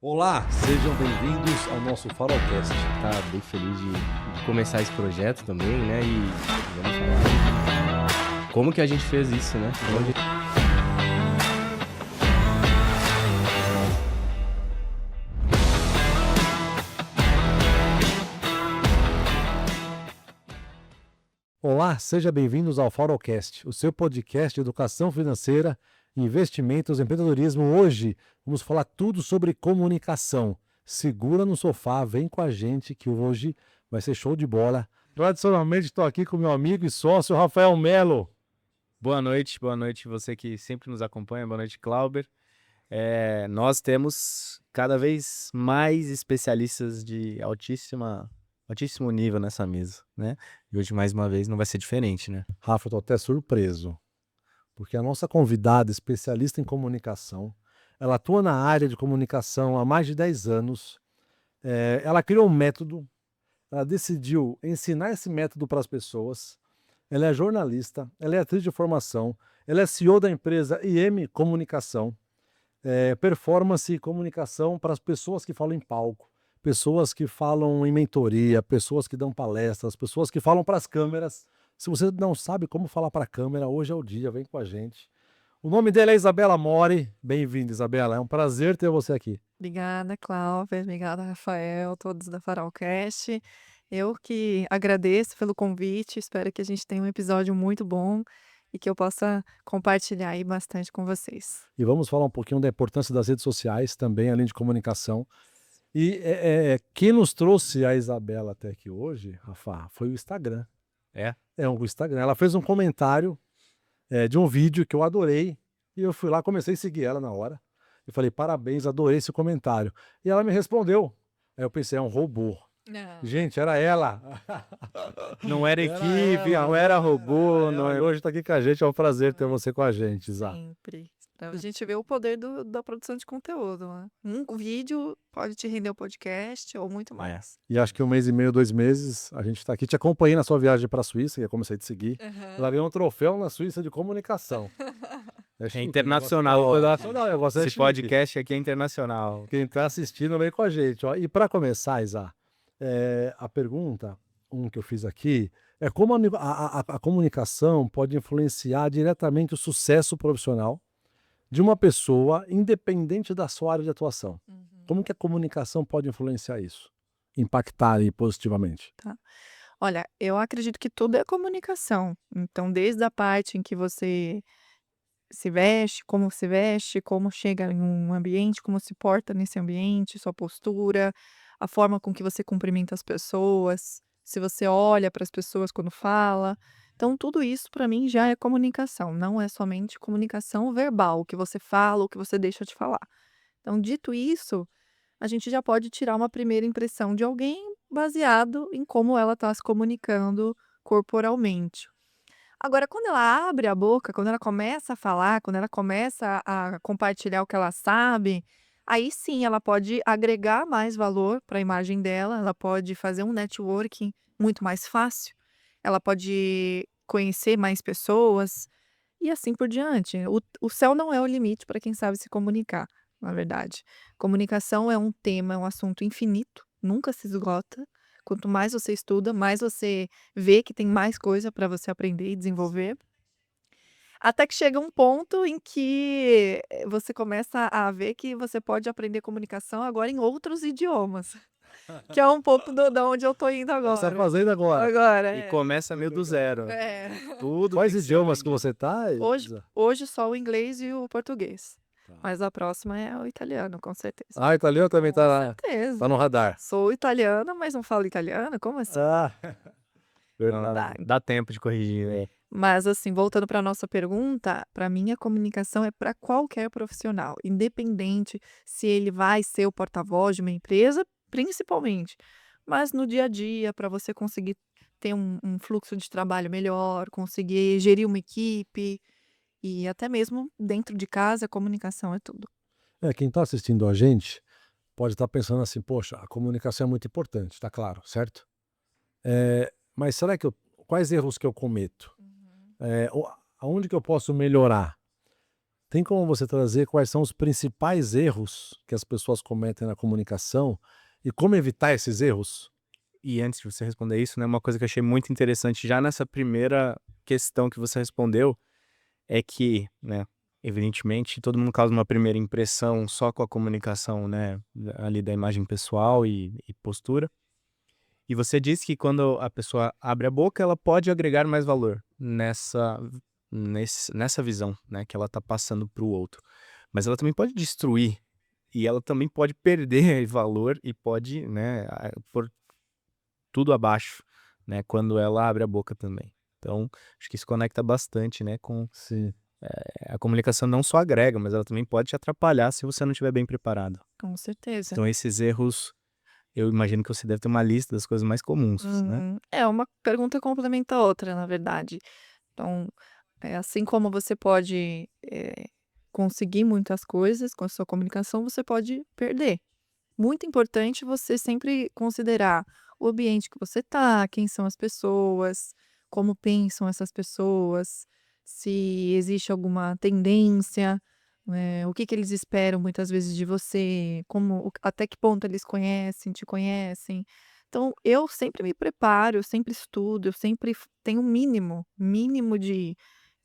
Olá, sejam bem-vindos ao nosso Farolcast. Tá bem feliz de começar esse projeto também, né? E vamos falar como que a gente fez isso, né? Olá, sejam bem-vindos ao Farolcast, o seu podcast de educação financeira, investimentos e empreendedorismo. Hoje vamos falar tudo sobre comunicação. Segura no sofá, vem com a gente que hoje vai ser show de bola. Tradicionalmente estou aqui com meu amigo e sócio Rafael Melo. Boa noite você que sempre nos acompanha, boa noite, Clauber. Nós temos cada vez mais especialistas de altíssimo nível nessa mesa, né? E hoje, mais uma vez, não vai ser diferente, né? Rafa, estou até surpreso, porque a nossa convidada, especialista em comunicação, ela atua na área de comunicação há mais de 10 anos. Ela criou um método, ela decidiu ensinar esse método para as pessoas. Ela é jornalista, ela é atriz de formação, ela é CEO da empresa IM Comunicação, performance e comunicação para as pessoas que falam em palco, pessoas que falam em mentoria, pessoas que dão palestras, pessoas que falam para as câmeras. Se você não sabe como falar para a câmera, hoje é o dia, vem com a gente. O nome dela é Isabela Mori. Bem-vinda, Isabela. É um prazer ter você aqui. Obrigada, Cláudia. Obrigada, Rafael, todos da Farolcast. Eu que agradeço pelo convite. Espero que a gente tenha um episódio muito bom e que eu possa compartilhar aí bastante com vocês. E vamos falar um pouquinho da importância das redes sociais também, além de comunicação. E quem nos trouxe a Isabela até aqui hoje, Rafa, foi o Instagram. O Instagram. Ela fez um comentário de um vídeo que eu adorei e eu fui lá, comecei a seguir ela na hora. Eu falei, parabéns, adorei esse comentário. E ela me respondeu. Aí eu pensei, é um robô. Gente, era ela. Não era Era equipe, ela, não era robô, era não ela. é... E hoje está aqui com a gente, é um prazer ter você com a gente, Isa. Sempre. Pra gente ver o poder da produção de conteúdo, né? Um vídeo pode te render o podcast ou muito mais. E acho que 1 mês e meio, 2 meses, a gente está aqui te acompanhando na sua viagem para a Suíça, que eu comecei a te seguir. Ela ganhou um troféu na Suíça de comunicação. É internacional. Eu gosto Esse podcast aqui é internacional. Quem está assistindo vem com a gente. Ó. E para começar, Isa, a pergunta que eu fiz aqui é como a comunicação pode influenciar diretamente o sucesso profissional de uma pessoa, independente da sua área de atuação. Como que a comunicação pode influenciar isso? Impactar aí positivamente? Tá. Olha, eu acredito que tudo é comunicação. Então, desde a parte em que você se veste, como chega em um ambiente, como se porta nesse ambiente, sua postura, a forma com que você cumprimenta as pessoas, se você olha para as pessoas quando fala. Então, tudo isso para mim já é comunicação, não é somente comunicação verbal, o que você fala, o que você deixa de falar. Então, dito isso, a gente já pode tirar uma primeira impressão de alguém baseado em como ela está se comunicando corporalmente. Agora, quando ela abre a boca, quando ela começa a falar, quando ela começa a compartilhar o que ela sabe, aí sim ela pode agregar mais valor para a imagem dela, ela pode fazer um networking muito mais fácil, ela pode conhecer mais pessoas e assim por diante. O céu não é o limite para quem sabe se comunicar, na verdade. Comunicação é um tema, é um assunto infinito, nunca se esgota. Quanto mais você estuda, mais você vê que tem mais coisa para você aprender e desenvolver. Até que chega um ponto em que você começa a ver que você pode aprender comunicação agora em outros idiomas, que é um pouco da onde eu tô indo O que você está agora. fazendo agora? Agora, E começa meio do zero. É. Tudo Quais tem que ser idiomas que aprendido. você está? Hoje só o inglês e o português, Tá. mas a próxima é o italiano, com certeza. Ah, italiano também Com está certeza. no radar. Sou italiana, mas não falo italiano, como assim? Ah, Não, verdade. dá tempo de corrigir, né? Mas assim, voltando para a nossa pergunta, para mim a comunicação é para qualquer profissional, independente se ele vai ser o porta-voz de uma empresa, principalmente, mas no dia a dia, para você conseguir ter um fluxo de trabalho melhor, conseguir gerir uma equipe e até mesmo dentro de casa, a comunicação é tudo. Quem está assistindo a gente pode estar pensando assim, poxa, a comunicação é muito importante, está claro, certo? Mas será que quais erros que eu cometo? Aonde que eu posso melhorar? Tem como você trazer quais são os principais erros que as pessoas cometem na comunicação e como evitar esses erros? E antes de você responder isso, né, uma coisa que eu achei muito interessante já nessa primeira questão que você respondeu é que, né, evidentemente todo mundo causa uma primeira impressão só com a comunicação, né, ali da imagem pessoal e postura. E você disse que quando a pessoa abre a boca, ela pode agregar mais valor nessa visão, né, que ela tá passando para o outro. Mas ela também pode destruir e ela também pode perder valor e pode, né, pôr tudo abaixo, né, quando ela abre a boca também. Então, acho que isso conecta bastante, né, com Sim. a comunicação não só agrega, mas ela também pode te atrapalhar se você não estiver bem preparado. Com certeza. Então esses erros, eu imagino que você deve ter uma lista das coisas mais comuns, né? É, uma pergunta complementa a outra, na verdade. Então, assim como você pode, conseguir muitas coisas com a sua comunicação, você pode perder. Muito importante você sempre considerar o ambiente que você tá, quem são as pessoas, como pensam essas pessoas, se existe alguma tendência, o que que eles esperam muitas vezes de você, até que ponto eles te conhecem. Então, eu sempre me preparo, eu sempre estudo, eu sempre tenho um mínimo de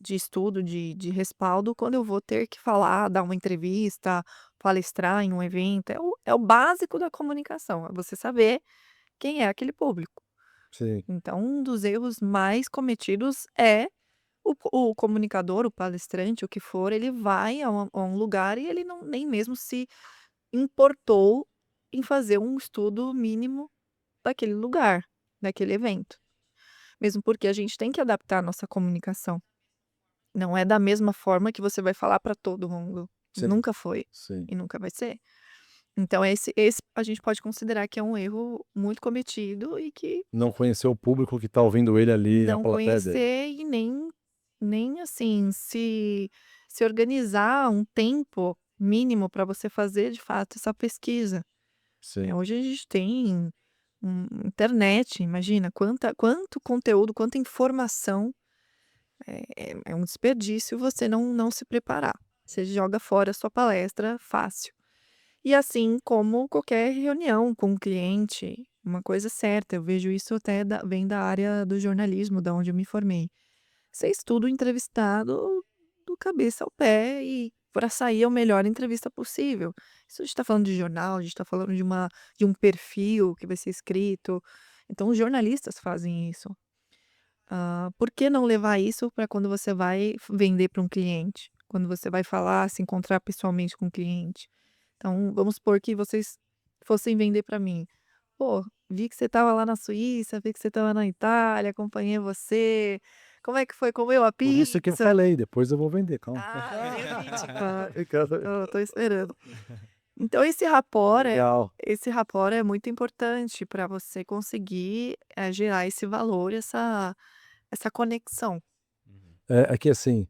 estudo, de respaldo quando eu vou ter que falar, dar uma entrevista, palestrar em um evento. É o básico da comunicação, é você saber quem é aquele público. Sim. Então, um dos erros mais cometidos é o comunicador, o palestrante, o que for, ele vai a um lugar e ele não nem mesmo se importou em fazer um estudo mínimo daquele lugar, daquele evento. Mesmo porque a gente tem que adaptar a nossa comunicação. Não é da mesma forma que você vai falar para todo mundo. Sim. Nunca foi Sim. e nunca vai ser. Então esse a gente pode considerar que é um erro muito cometido e que Não conhecer o público que está ouvindo ele ali, a não plateia dele. conhecer e nem assim se organizar um tempo mínimo para você fazer de fato essa pesquisa. Sim. Hoje a gente tem, internet, imagina quanto conteúdo, quanta informação, é um desperdício você não se preparar. Você joga fora a sua palestra fácil. E assim como qualquer reunião com um cliente, uma coisa certa, eu vejo isso até vem da área do jornalismo, da onde eu me formei. Você estuda o entrevistado do cabeça ao pé e para sair a melhor entrevista possível. Isso a gente está falando de jornal, a gente está falando de um perfil que vai ser escrito. Então, os jornalistas fazem isso. Por que não levar isso para quando você vai vender para um cliente? Quando você vai falar, se encontrar pessoalmente com o cliente? Então, vamos supor que vocês fossem vender para mim. Pô, vi que você estava lá na Suíça, vi que você estava na Itália, acompanhei você. Como é que foi? Comeu a Por isso que eu pizza? falei, depois eu vou vender, calma. Entendi. Eu quero- Tô esperando. Então esse rapport é muito importante para você conseguir, gerar esse valor, essa conexão. É que assim,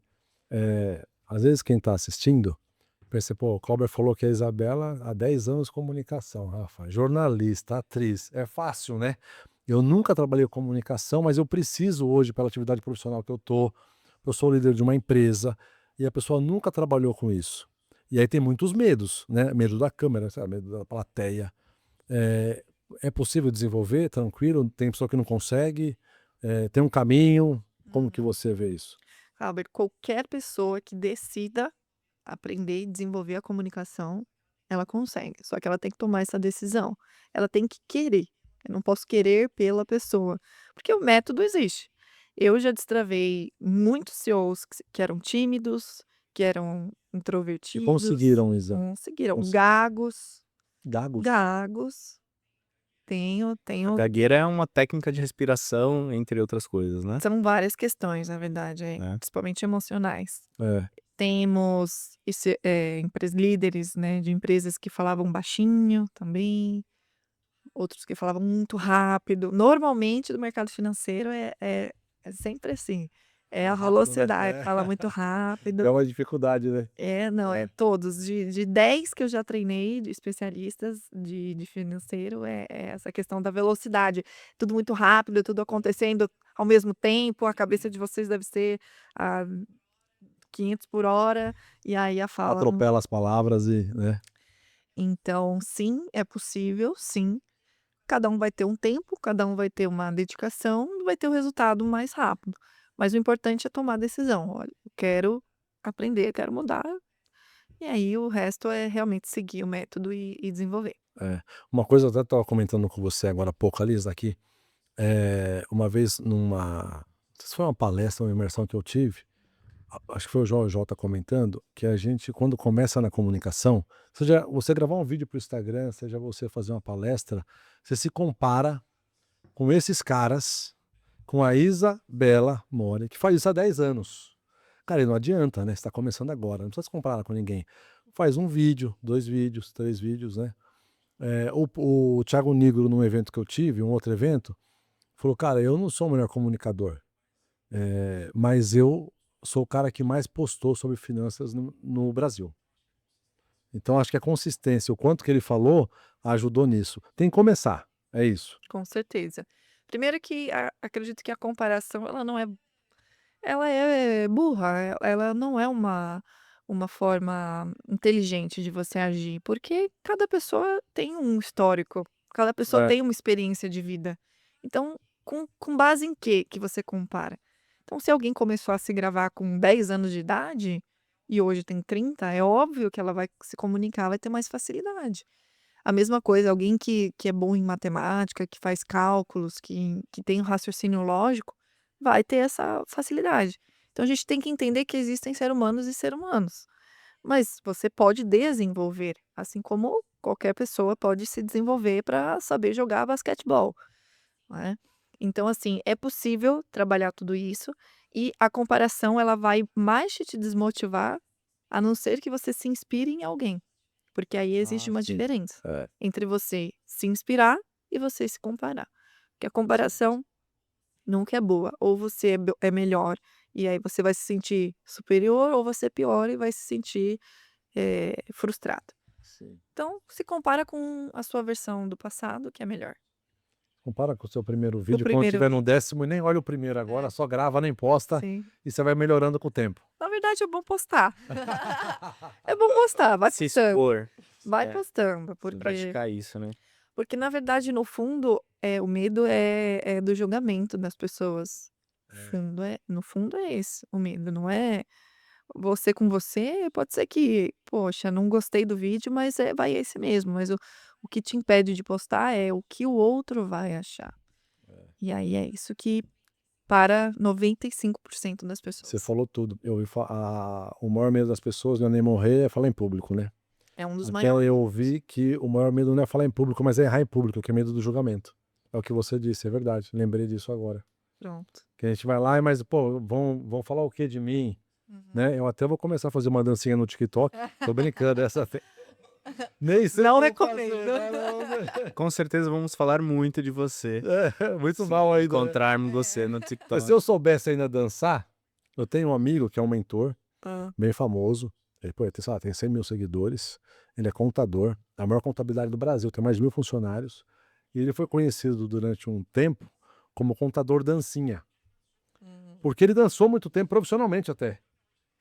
às vezes quem está assistindo, pensa, pô, o Cláudio falou que a Isabela há 10 anos de comunicação, Rafa, jornalista, atriz, é fácil, né? Eu nunca trabalhei com comunicação, mas eu preciso hoje, pela atividade profissional que eu sou líder de uma empresa, e a pessoa nunca trabalhou com isso. E aí tem muitos medos, né? Medo da câmera, sabe? Medo da plateia. É, é possível desenvolver, tranquilo? Tem pessoa que não consegue? Tem um caminho? Como que você vê isso? Albert, qualquer pessoa que decida aprender e desenvolver a comunicação, ela consegue. Só que ela tem que tomar essa decisão. Ela tem que querer. Eu não posso querer pela pessoa, porque o método existe. Eu já destravei muitos CEOs que eram tímidos, que eram E introvertidos, conseguiram, Isa? conseguiram, Cons- gagos, Gagos? gagos. A Tenho, gagueira é uma técnica de respiração, entre outras coisas, né? são várias questões, na verdade, É. principalmente emocionais. É. Temos líderes, né, de empresas que falavam baixinho também, outros que falavam muito rápido. Normalmente, no mercado financeiro é sempre assim, é a Rápido, né? velocidade, fala muito É rápido. uma dificuldade, né? Não, é É. todos. De 10 que eu já treinei, de especialistas de financeiro, é essa questão da velocidade. Tudo muito rápido, tudo acontecendo ao mesmo tempo, a cabeça de vocês deve ser, ah, 500 por hora, e aí a fala não... Atropela as palavras e, né? Então, sim, é possível, sim. Cada um vai ter um tempo, cada um vai ter uma dedicação, vai ter o resultado mais rápido. Mas o importante é tomar a decisão. Olha, eu quero aprender, quero mudar. E aí o resto é realmente seguir o método e desenvolver. Uma coisa eu até estava comentando com você agora há pouco, Alice, aqui. Uma vez numa. Não sei se foi uma palestra, uma imersão que eu tive, acho que foi o João J comentando, que a gente, quando começa na comunicação, seja você gravar um vídeo para o Instagram, seja você fazer uma palestra, você se compara com esses caras, com a Isabela Mori, que faz isso há 10 anos. Cara, e não adianta, né? Você está começando agora, não precisa se comparar com ninguém. Faz um vídeo, 2 vídeos, 3 vídeos, né? O Thiago Nigro, num evento que eu tive, um outro evento, falou, cara, eu não sou o melhor comunicador, mas eu sou o cara que mais postou sobre finanças no Brasil. Então acho que a consistência, o quanto que ele falou, ajudou nisso. Tem que começar, é isso. Com certeza. Primeiro que acredito que a comparação ela é burra, ela não é uma forma inteligente de você agir, porque cada pessoa tem um histórico, cada pessoa É, tem uma experiência de vida. Então, com base em quê que você compara? Então, se alguém começou a se gravar com 10 anos de idade e hoje tem 30, é óbvio que ela vai se comunicar, vai ter mais facilidade. A mesma coisa, alguém que é bom em matemática, que faz cálculos, que tem um raciocínio lógico, vai ter essa facilidade. Então a gente tem que entender que existem seres humanos e seres humanos. Mas você pode desenvolver, assim como qualquer pessoa pode se desenvolver para saber jogar basquetebol, né. Então, assim, é possível trabalhar tudo isso e a comparação ela vai mais te desmotivar, a não ser que você se inspire em alguém. Porque aí existe uma sim. diferença É, entre você se inspirar e você se comparar. Porque a sim. comparação nunca é boa. Ou você é melhor e aí você vai se sentir superior, ou você é pior e vai se sentir frustrado. Sim. Então, se compara com a sua versão do passado, que é melhor. Compara com o seu primeiro O vídeo, quando primeiro tiver no 10º, e nem olha o primeiro agora, É, só grava, nem posta, sim. e você vai melhorando com o tempo. Na verdade, é bom postar. É bom postar, vai Se postando. expor. Vai É, postando, porque praticar isso, né? na verdade, no fundo, o medo é do julgamento das pessoas. No fundo é esse o medo, não é você com você, pode ser que, poxa, não gostei do vídeo, mas vai esse mesmo, mas o que te impede de postar é o que o outro vai achar. E aí é isso que para 95% das Você pessoas. falou tudo. O maior medo das pessoas não é nem morrer, é falar em público, né? É um dos Até eu maiores. ouvi que o maior medo não é falar em público, mas é errar em público, que é medo do julgamento. É o que você disse, é verdade. Lembrei disso agora. Pronto. Que a gente vai lá, mas, pô, vão falar o que de mim? Uhum. Né? Eu até vou começar a fazer uma dancinha no TikTok. Tô brincando, nem sei Não como recomendo. fazer, não. Com certeza vamos falar muito de você. Muito mal ainda, né? Encontrarmos você no Mas se TikTok. eu soubesse ainda dançar, eu tenho um amigo que é um mentor, Ah, bem famoso. Ele, pô, sei lá, tem 100 mil seguidores. Ele é contador, a maior contabilidade do Brasil, tem mais de 1.000 funcionários. E ele foi conhecido durante um tempo como contador dancinha. Porque ele dançou muito tempo, profissionalmente até.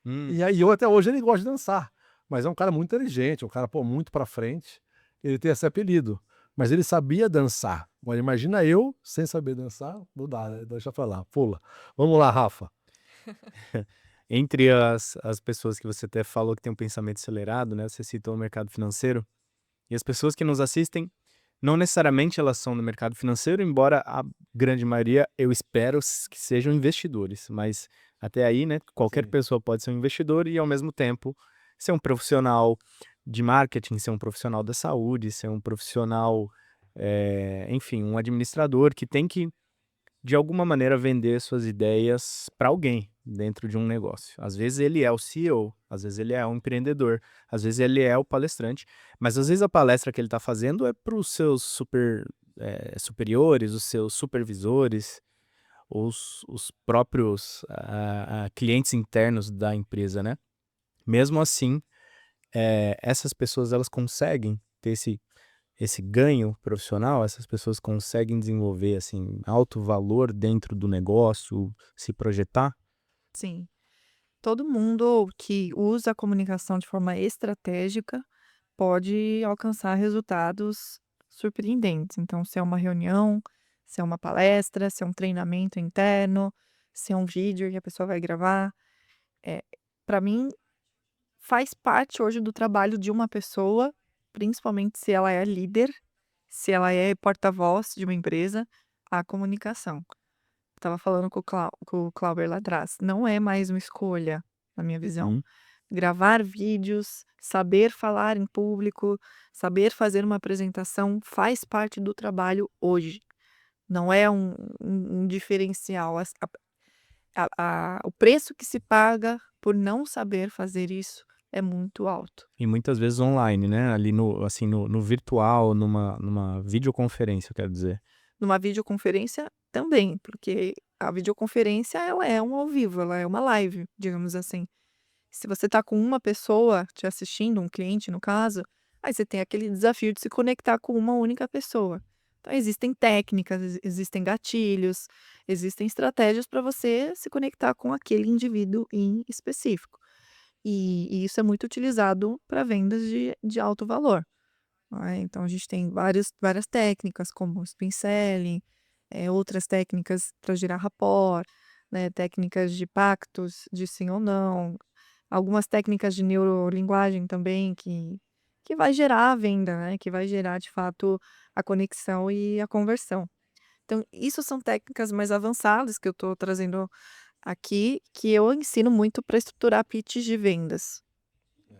Hum, E aí, até hoje, ele gosta de dançar. Mas é um cara muito inteligente, um cara, pô, muito pra frente. Ele tem esse apelido. Mas ele sabia dançar. Agora, imagina eu, sem saber dançar, não dá, né? Deixa pra lá, pula. Vamos lá, Rafa. Entre as pessoas que você até falou que tem um pensamento acelerado, né? Você citou o mercado financeiro. E as pessoas que nos assistem, não necessariamente elas são do mercado financeiro, embora a grande maioria, eu espero que sejam investidores. Mas até aí, né? Qualquer Sim. pessoa pode ser um investidor e, ao mesmo tempo, ser um profissional de marketing, ser um profissional da saúde, ser um profissional, enfim, um administrador que tem que, de alguma maneira, vender suas ideias para alguém dentro de um negócio. Às vezes ele é o CEO, às vezes ele é um empreendedor, às vezes ele é o palestrante, mas às vezes a palestra que ele está fazendo é para os seus superiores, os seus supervisores, os próprios clientes internos da empresa, né? Mesmo assim, essas pessoas elas conseguem ter esse ganho profissional, essas pessoas conseguem desenvolver assim alto valor dentro do negócio, se projetar. sim. todo mundo que usa a comunicação de forma estratégica pode alcançar resultados surpreendentes. Então, se é uma reunião, se é uma palestra, se é um treinamento interno, se é um vídeo que a pessoa vai gravar, para mim faz parte hoje do trabalho de uma pessoa, principalmente se ela é líder, se ela é porta-voz de uma empresa, a comunicação. Estava falando com o Clauber lá atrás, não é mais uma escolha, na minha visão. Uhum. Gravar vídeos, saber falar em público, saber fazer uma apresentação faz parte do trabalho hoje. Não é um diferencial. O preço que se paga por não saber fazer isso é muito alto. E muitas vezes online, né? Ali assim, no virtual, numa videoconferência, eu quero dizer. Numa videoconferência também, porque a videoconferência ela é um ao vivo, ela é uma live, digamos assim. Se você está com uma pessoa te assistindo, um cliente no caso, aí você tem aquele desafio de se conectar com uma única pessoa. Então existem técnicas, existem gatilhos, existem estratégias para você se conectar com aquele indivíduo em específico. E isso é muito utilizado para vendas de alto valor, né. Então a gente tem várias técnicas, como o spin selling, outras técnicas para gerar rapport, né, técnicas de pactos, de sim ou não, algumas técnicas de neurolinguagem também que vai gerar a venda, né, que vai gerar de fato a conexão e a conversão. Então isso são técnicas mais avançadas que eu estou trazendo aqui, que eu ensino muito para estruturar pitches de vendas,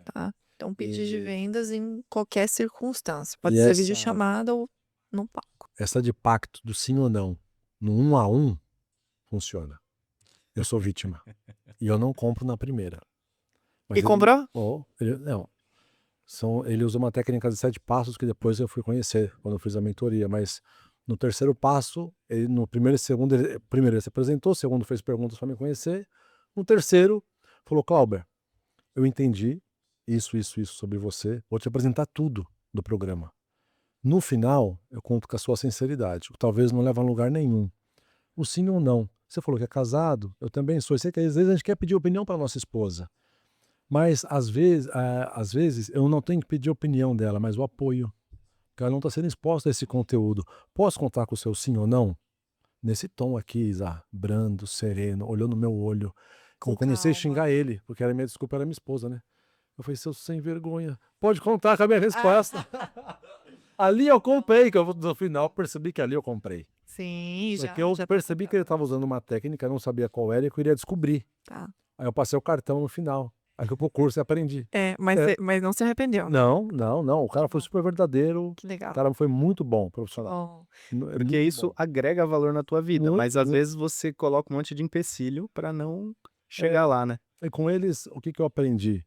tá. Então pitches de E, vendas em qualquer circunstância, pode e ser essa, videochamada ou no palco. essa de pacto do sim ou não, no 1 a 1, funciona. Eu sou vítima. E eu não compro na primeira. E Mas comprou? não. Ele usa uma técnica de 7 passos que depois eu fui conhecer quando eu fiz a mentoria, mas no terceiro passo, no primeiro e segundo, primeiro ele se apresentou, o segundo fez perguntas para me conhecer, no terceiro falou: Clauber, eu entendi isso sobre você, vou te apresentar tudo do programa. No final, eu conto com a sua sinceridade, o talvez não leva a lugar nenhum. O sim ou não. Você falou que é casado, eu também sou. Eu sei que às vezes a gente quer pedir opinião para nossa esposa. Mas às vezes eu não tenho que pedir a opinião dela, mas o apoio. Porque ela não está sendo exposta a esse conteúdo. Posso contar com o seu sim ou não? Nesse tom aqui, Isa, brando, sereno, olhou no meu olho. Com Eu comecei a calma. xingar ele, porque era minha desculpa, era minha esposa, né? Eu falei, seu sem vergonha, pode contar com a minha Ah. resposta. Ali eu comprei, que no final percebi que ali eu comprei. Sim, Porque eu já percebi que ele estava usando uma técnica, eu não sabia qual era e eu queria descobrir. tá. Aí eu passei o cartão no final. Aí fui pro curso e aprendi. Mas não se arrependeu? Não. O cara Que foi bom. super verdadeiro. Que O legal. cara foi muito bom, Que profissional. bom. É Porque muito isso bom. agrega valor na tua vida, Muito, mas às muito. vezes você coloca um monte de empecilho pra não chegar lá, né? E com eles, o que eu aprendi?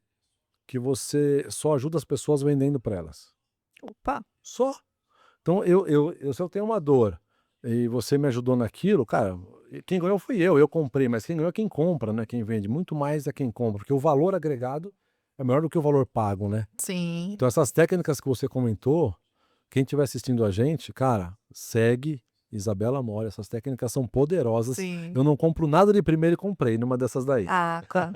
Que você só ajuda as pessoas vendendo para elas. Opa, Só. Então, se eu tenho uma dor e você me ajudou naquilo, cara, quem ganhou fui eu comprei, mas quem ganhou é quem compra, né? Quem vende. Muito mais é quem compra, porque o valor agregado é maior do que o valor pago, né? sim, Então, essas técnicas que você comentou, quem estiver assistindo a gente, cara, segue Isabela Mori. Essas técnicas são poderosas. sim. Eu não compro nada de primeiro e comprei numa dessas daí. Ah, claro.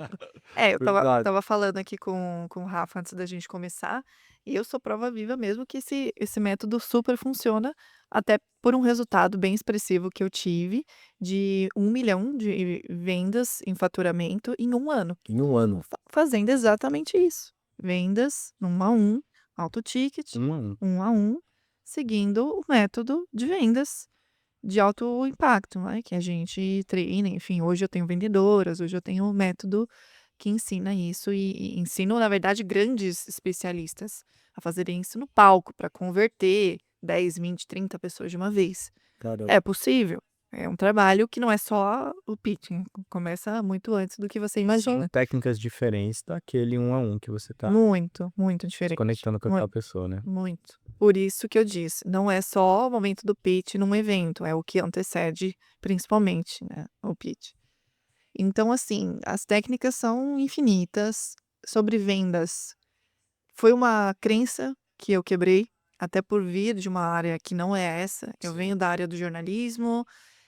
Eu Verdade. estava falando aqui com o Rafa antes da gente começar, e eu sou prova viva mesmo que esse método super funciona, até por um resultado bem expressivo que eu tive de 1 milhão de vendas em faturamento em 1 ano, Em 1 ano. fazendo exatamente isso. Vendas 1 a 1, alto ticket, 1 a 1. 1 a 1, seguindo o método de vendas de alto impacto, né, que a gente treina, enfim, hoje eu tenho vendedoras, hoje eu tenho um método que ensina isso e ensino, na verdade, grandes especialistas a fazerem isso no palco para converter 10, 20, 30 pessoas de uma vez. Cara, É possível, é um trabalho que não é só o pitching, começa muito antes do que você São imagina. técnicas diferentes daquele 1 a 1 que você tá Muito, muito se diferente. conectando com aquela pessoa, né? Muito. Por isso que eu disse, não é só o momento do pitch num evento, é o que antecede principalmente, né, o pitch. Então, assim, as técnicas são infinitas. Sobre vendas, foi uma crença que eu quebrei, até por vir de uma área que não é essa. Eu Sim. venho da área do jornalismo,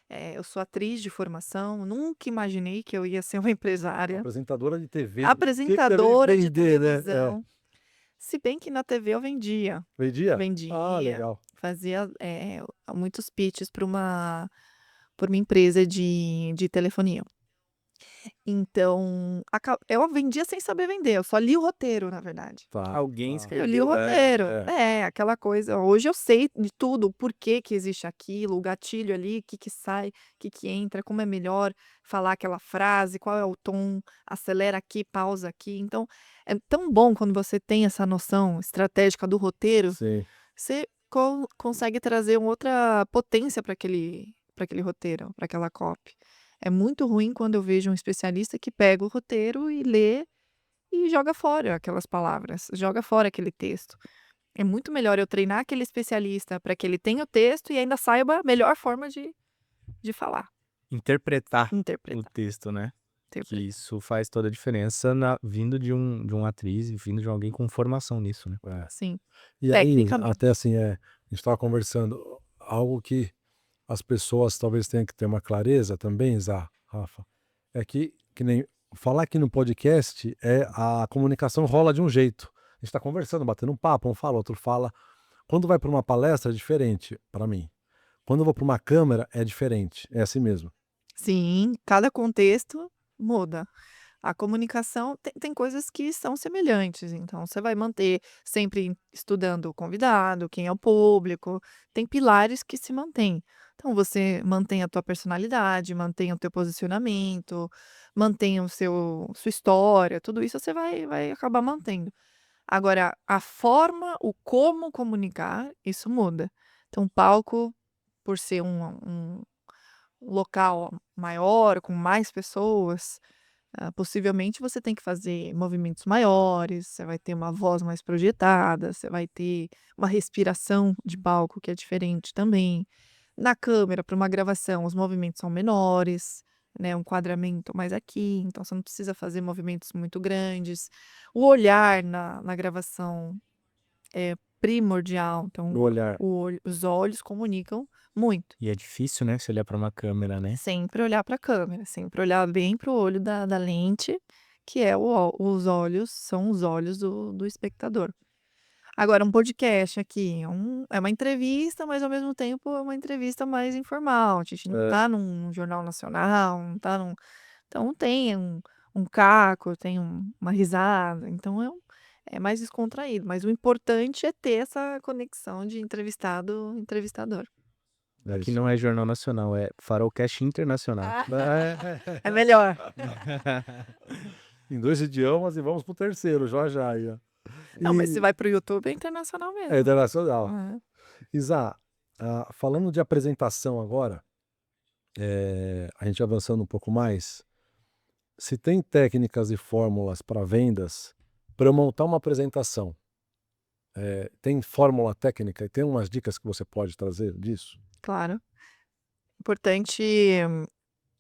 Eu sou atriz de formação, nunca imaginei que eu ia ser uma empresária. Apresentadora de TV. Tinha que também Apresentadora de vender, né? É. televisão. Se bem que na TV eu vendia. Vendia? Ah, Vendia, legal. fazia muitos pitches por uma empresa de telefonia. Então, eu vendia sem saber vender, eu só li o roteiro, na verdade. Tá. Alguém Eu escreveu. li o roteiro. é. Aquela coisa. Hoje eu sei de tudo, o porquê que existe aquilo, o gatilho ali, o que sai, o que entra, como é melhor falar aquela frase, qual é o tom, acelera aqui, pausa aqui. Então, é tão bom quando você tem essa noção estratégica do roteiro, Sim. você consegue trazer uma outra potência para aquele roteiro, para aquela copy. É muito ruim quando eu vejo um especialista que pega o roteiro e lê e joga fora aquelas palavras, joga fora aquele texto. É muito melhor eu treinar aquele especialista para que ele tenha o texto e ainda saiba a melhor forma de falar, Interpretar o interpretar. texto, né? Que interpretar. isso faz toda a diferença vindo de um atriz e vindo de alguém com formação nisso, né? É. Sim, E aí, tecnicamente. até assim, a gente estava conversando, algo que as pessoas talvez tenham que ter uma clareza também, Zá, Rafa, é que nem falar aqui no podcast a comunicação rola de um jeito. A gente está conversando, batendo um papo, um fala, outro fala. Quando vai para uma palestra é diferente para mim. Quando eu vou para uma câmera é diferente, é assim mesmo. Sim, cada contexto muda. A comunicação tem coisas que são semelhantes, então você vai manter sempre estudando o convidado, quem é o público, tem pilares que se mantêm. Então você mantém a tua personalidade, mantém o teu posicionamento, mantém sua história, tudo isso você vai acabar mantendo. Agora, a forma, o como comunicar, isso muda. Então, o palco, por ser um local maior, com mais pessoas, possivelmente você tem que fazer movimentos maiores, você vai ter uma voz mais projetada, você vai ter uma respiração de palco que é diferente também. Na câmera, para uma gravação, os movimentos são menores, né, um enquadramento mais aqui, então você não precisa fazer movimentos muito grandes. O olhar na gravação é primordial, então O olhar. os olhos comunicam muito. E é difícil, né? Se olhar para uma câmera, né? Sempre olhar para a câmera, sempre olhar bem para o olho da lente, que é os olhos, são os olhos do espectador. Agora, um podcast aqui é uma entrevista, mas ao mesmo tempo é uma entrevista mais informal. A gente não É. tá num jornal nacional, não tá num. Então tem um caco, tem uma risada, então é mais descontraído. Mas o importante é ter essa conexão de entrevistador. É Aqui isso. não é Jornal Nacional, é Farolcast Internacional. É melhor. Em 2 idiomas e vamos pro terceiro, já aí, ó. Não, mas se E vai pro YouTube é internacional é mesmo. internacional. É. Isa, falando de apresentação agora, a gente avançando um pouco mais, se tem técnicas e fórmulas para vendas, para eu montar uma apresentação, tem fórmula técnica e tem umas dicas que você pode trazer disso? Claro. Importante,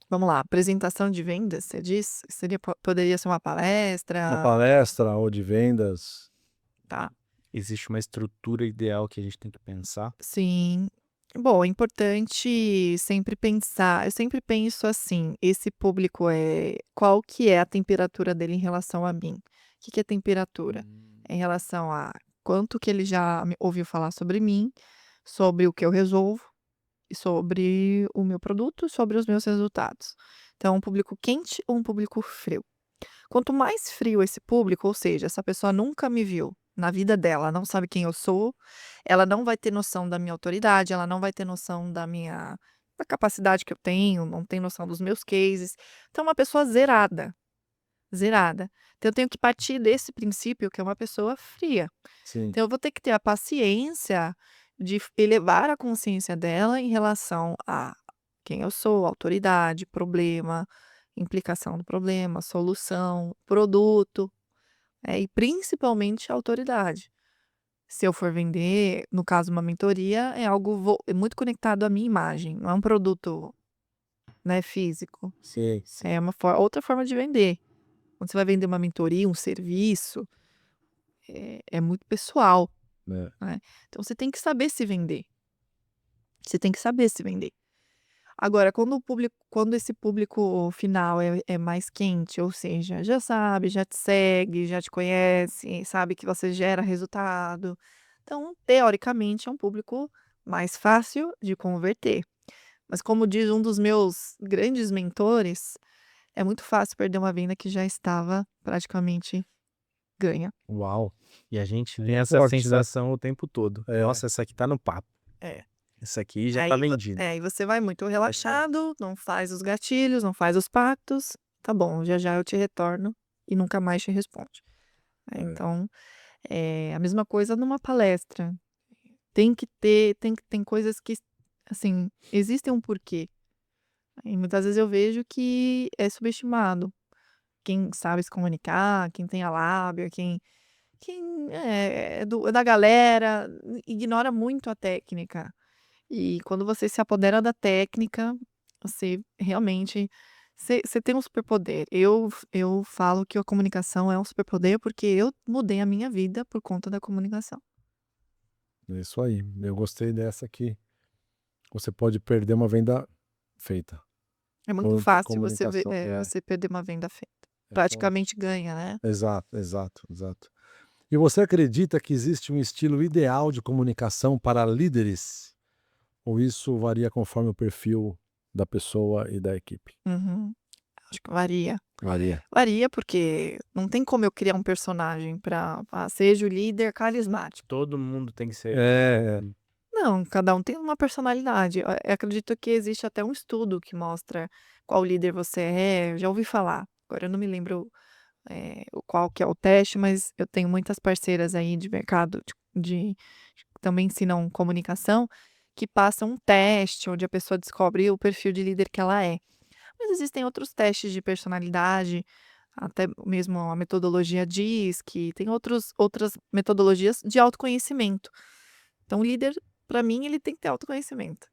vamos lá, apresentação de vendas, você diz? Poderia ser uma Uma palestra, palestra ou de vendas? tá? Existe uma estrutura ideal que a gente tem que pensar. Sim. Bom, é importante sempre pensar, eu sempre penso assim, esse público qual que é a temperatura dele em relação a mim? O que é temperatura? Em relação a quanto que ele já ouviu falar sobre mim, sobre o que eu resolvo, e sobre o meu produto, sobre os meus resultados. Então, um público quente ou um público frio? Quanto mais frio esse público, ou seja, essa pessoa nunca me viu na vida dela, não sabe quem eu sou, ela não vai ter noção da minha autoridade, ela não vai ter noção da capacidade que eu tenho, não tem noção dos meus cases. Então, é uma pessoa zerada, zerada. Então, eu tenho que partir desse princípio que é uma pessoa fria. Sim. Então eu vou ter que ter a paciência de elevar a consciência dela em relação a quem eu sou, autoridade, problema, implicação do problema, solução, produto, e principalmente a autoridade. Se eu for vender, no caso uma mentoria, é algo muito conectado à minha imagem, não é um produto, né, físico. Sim. É uma outra forma de vender. Quando você vai vender uma mentoria, um serviço, é muito pessoal. Né? Então você tem que saber se vender. Você tem que saber se vender. Agora, quando esse público final é mais quente, ou seja, já sabe, já te segue, já te conhece, sabe que você gera resultado. Então, teoricamente, é um público mais fácil de converter. Mas como diz um dos meus grandes mentores, é muito fácil perder uma venda que já estava praticamente ganha. Uau! E a gente Aí tem é essa forte, né? sensação o tempo todo. É. Nossa, essa aqui tá no papo. É. Essa aqui já Aí tá vo vendida. e você vai muito relaxado, não faz os gatilhos, não faz os pactos. Tá bom, já já eu te retorno e nunca mais te responde. Então, a mesma coisa numa palestra. Tem coisas que, assim, existem um porquê. E muitas vezes eu vejo que é subestimado. Quem sabe se comunicar, quem tem a lábia, quem é da galera, ignora muito a técnica. E quando você se apodera da técnica, você realmente você tem um superpoder. Eu falo que a comunicação é um superpoder, porque eu mudei a minha vida por conta da comunicação. É isso aí. Eu gostei dessa que você pode perder uma venda feita É muito por fácil comunicação. você perder uma venda feita. É forte. Praticamente ganha, né. Exato, exato, exato. E você acredita que existe um estilo ideal de comunicação para líderes? Ou isso varia conforme o perfil da pessoa e da equipe? Uhum. Acho que varia. Varia. Varia, porque não tem como eu criar um personagem para seja o líder carismático. Todo mundo tem que ser. É, Não, cada um tem uma personalidade. Eu acredito que existe até um estudo que mostra qual líder você é, eu já ouvi falar. Agora eu não me lembro, o qual que é o teste, mas eu tenho muitas parceiras aí de mercado que também ensinam comunicação, que passam um teste onde a pessoa descobre o perfil de líder que ela é. Mas existem outros testes de personalidade, até mesmo a metodologia diz que tem outras metodologias de autoconhecimento. Então, o líder, para mim, ele tem que ter autoconhecimento.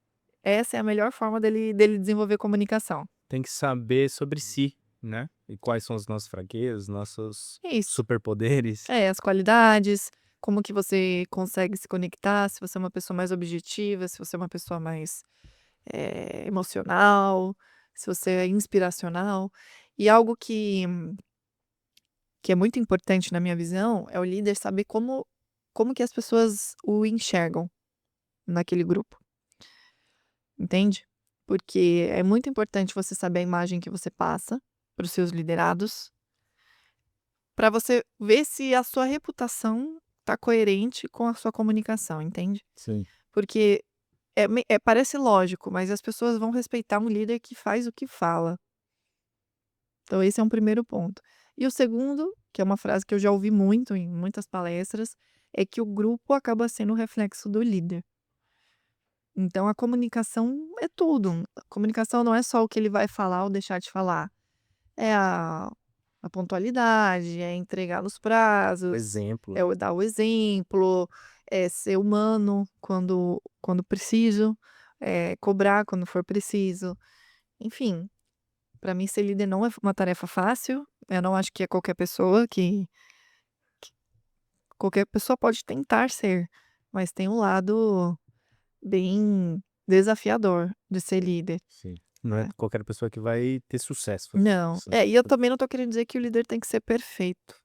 Essa é a melhor forma dele desenvolver comunicação. Tem que saber sobre si, né? E quais são as nossas fraquezas, nossos É isso. superpoderes. As qualidades, como que você consegue se conectar, se você é uma pessoa mais objetiva, se você é uma pessoa mais, emocional, se você é inspiracional. E algo que é muito importante na minha visão, é o líder saber como que as pessoas o enxergam naquele grupo, entende? Porque é muito importante você saber a imagem que você passa para os seus liderados, para você ver se a sua reputação está coerente com a sua comunicação, entende? sim. Porque parece lógico, mas as pessoas vão respeitar um líder que faz o que fala. Então esse é um primeiro ponto. E o segundo, que é uma frase que eu já ouvi muito em muitas palestras, é que o grupo acaba sendo o reflexo do líder. Então a comunicação é tudo. A comunicação não é só o que ele vai falar ou deixar de falar. É a pontualidade, é entregar nos O prazos, exemplo. é o dar o exemplo, é ser humano quando preciso, é cobrar quando for preciso. Enfim, para mim ser líder não é uma tarefa fácil. Eu não acho que é qualquer pessoa pode tentar ser, mas tem um lado bem desafiador de ser líder. Sim. Não é É. qualquer pessoa que vai ter sucesso. Não. E eu também não tô querendo dizer que o líder tem que ser perfeito.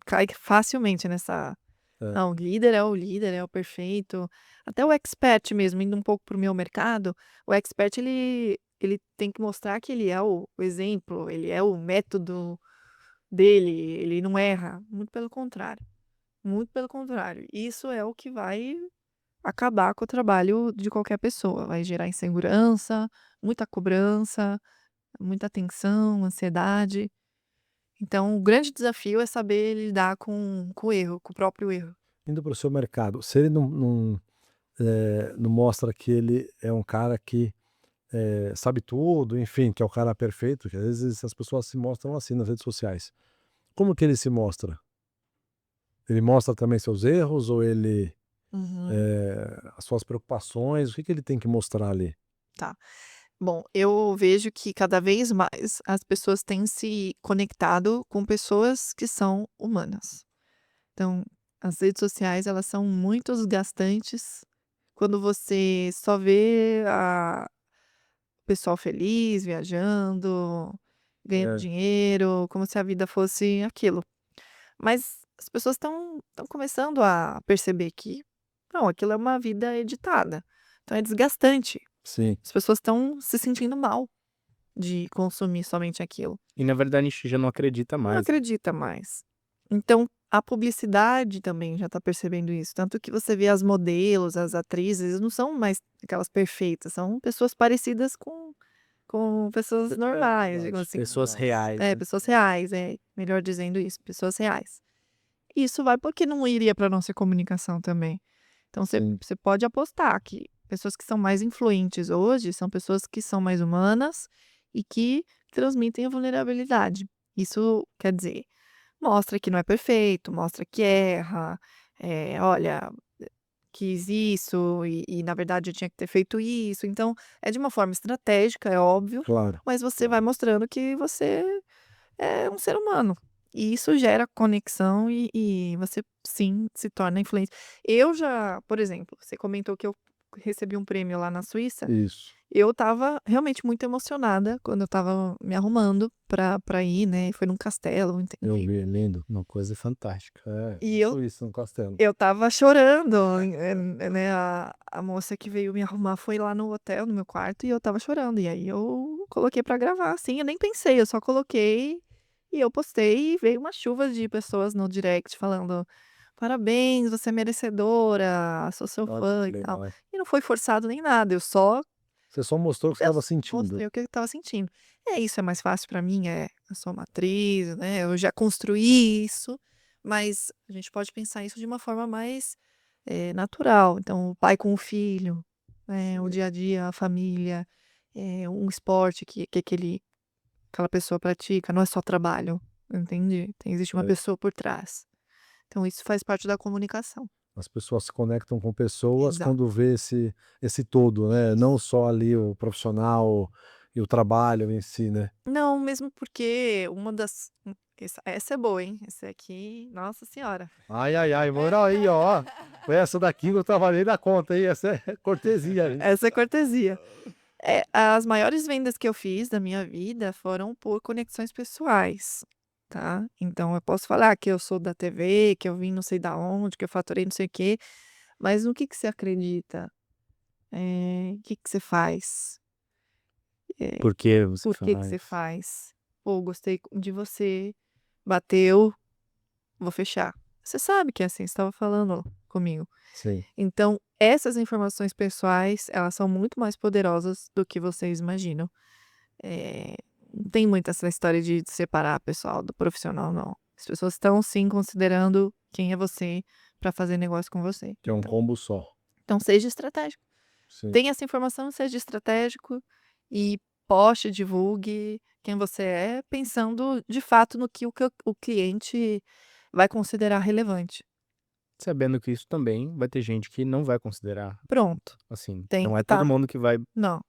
Cai facilmente nessa. É. Não, o líder, é o perfeito. Até o expert mesmo, indo um pouco para o meu mercado, o expert ele tem que mostrar que ele é o exemplo, ele é o método dele, ele não erra. Muito pelo contrário. Muito pelo contrário. Isso é o que vai acabar com o trabalho de qualquer pessoa. Vai gerar insegurança, muita cobrança, muita tensão, ansiedade. Então, o grande desafio é saber lidar com o erro, com o próprio erro. Indo para o seu mercado, se ele não mostra que ele é um cara que, sabe tudo, enfim, que é o cara perfeito, que às vezes as pessoas se mostram assim nas redes sociais. Como que ele se mostra? Ele mostra também seus erros ou ele, Uhum. as suas preocupações? O que que ele tem que mostrar ali? Tá. Bom, eu vejo que cada vez mais as pessoas têm se conectado com pessoas que são humanas. Então, as redes sociais, elas são muito desgastantes quando você só vê pessoal feliz, viajando, ganhando É, dinheiro, como se a vida fosse aquilo. Mas as pessoas estão começando a perceber que não, aquilo é uma vida editada. Então é desgastante. sim, As pessoas estão se sentindo mal de consumir somente aquilo. E na verdade a gente já não acredita Não mais. acredita mais. Então, a publicidade também já está percebendo isso. Tanto que você vê as modelos, as atrizes, não são mais aquelas perfeitas, são pessoas parecidas com pessoas normais, digamos verdade. assim. Pessoas reais, É, né? pessoas reais, melhor dizendo isso, pessoas reais. Isso vai porque não iria para nossa comunicação também. Então, Sim, você pode apostar que pessoas que são mais influentes hoje são pessoas que são mais humanas e que transmitem a vulnerabilidade. Isso quer dizer, mostra que não é perfeito, mostra que erra, olha, quis isso e na verdade eu tinha que ter feito isso. Então, é de uma forma estratégica, é óbvio, claro. mas você vai mostrando que você é um ser humano. E isso gera conexão e você sim se torna influente. Eu já, por exemplo, você comentou que eu recebi um prêmio lá na Suíça. Isso. Eu estava realmente muito emocionada quando eu estava me arrumando pra ir, né? Foi num castelo, Eu enfim. vi, lindo. Uma coisa fantástica. É, E na Suíça, no castelo. eu estava chorando, né? A moça que veio me arrumar foi lá no hotel, no meu quarto, e eu estava chorando. E aí eu coloquei pra gravar, assim, eu nem pensei, eu só coloquei e eu postei e veio uma chuva de pessoas no direct falando: parabéns, você é merecedora, sou seu Olha fã que e tal. legal. E não foi forçado nem nada, eu só Você só mostrou o que você eu estava sentindo. mostrei o que eu estava sentindo. Isso é mais fácil pra mim, eu sou uma atriz, né, eu já construí isso, mas a gente pode pensar isso de uma forma mais, natural. Então, o pai com o filho, o Sim. dia a dia, a família, um esporte que aquela pessoa pratica, não é só trabalho, entende? Existe uma É, pessoa por trás. Então isso faz parte da comunicação. as pessoas se conectam com pessoas Exato. quando vê esse todo, né? Não só ali o profissional e o trabalho em si, né? Não, mesmo porque uma das essa é boa, hein, essa aqui, nossa senhora. Ai, ai, ai, moral aí, ó. Foi essa daqui que eu trabalhei na conta, hein? Essa é cortesia, hein? Essa é cortesia. As maiores vendas que eu fiz da minha vida foram por conexões pessoais, tá. Então eu posso falar que eu sou da TV, que eu vim não sei da onde, que eu faturei não sei o quê, mas no que você acredita? Que você faz? Eh, Por que você por que você faz? faz? "Pô, gostei de você, bateu, vou fechar". Você sabe que é assim, você estava falando comigo. Sim. Então, essas informações pessoais, elas são muito mais poderosas do que vocês imaginam. Eh, não tem muito essa história de separar pessoal do profissional, não. As pessoas estão sim considerando quem é você para fazer negócio com você. Que é um combo só. Então seja estratégico. Sim. Tenha essa informação, seja estratégico e poste, divulgue quem você é, pensando de fato no que o cliente vai considerar relevante. Sabendo que isso também vai ter gente que não vai considerar, Pronto, assim, tem não que é todo estar. mundo que vai Não,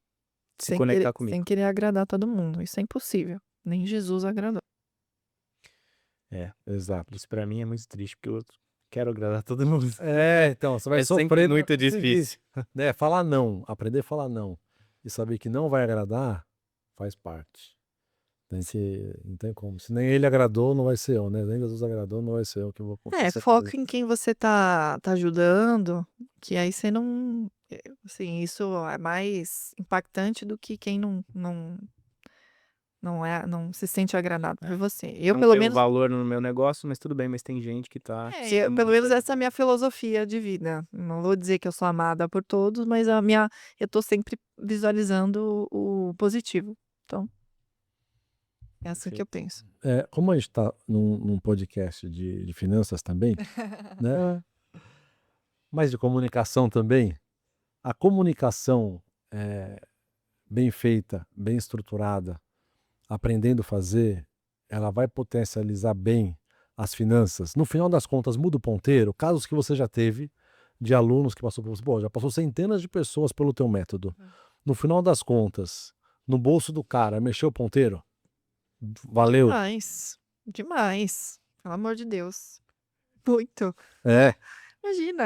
se conectar sem comigo. querer agradar todo mundo, isso é impossível. Nem Jesus agradou. É, Exato. isso pra mim é muito triste, porque eu quero agradar todo mundo. É, então, você vai É sempre sofrer pra muito conseguir. difícil. Né? Falar não, aprender a falar não e saber que não vai agradar, faz parte. Tem que, não tem como. Se nem ele agradou, não vai ser eu, né? Nem Jesus agradou, não vai ser eu que vou com certeza. Foca em quem você tá ajudando, que aí você não, assim, isso é mais impactante do que quem não se sente agradado por você. Eu Não pelo tenho menos valor no meu negócio, mas tudo bem, mas tem gente que tá pelo menos essa é a minha filosofia de vida. Não vou dizer que eu sou amada por todos, mas eu tô sempre visualizando o positivo. Então, é assim que eu Perfeito. penso. Como a gente está num podcast de finanças também, né? Mas de comunicação também, a comunicação bem feita, bem estruturada, aprendendo a fazer, ela vai potencializar bem as finanças. No final das contas, muda o ponteiro. Casos que você já teve de alunos que passou por você, pô, já passou centenas de pessoas pelo teu método. No final das contas, no bolso do cara, mexeu o ponteiro? Valeu? Demais, demais, pelo amor de Deus. Muito. É, Imagina,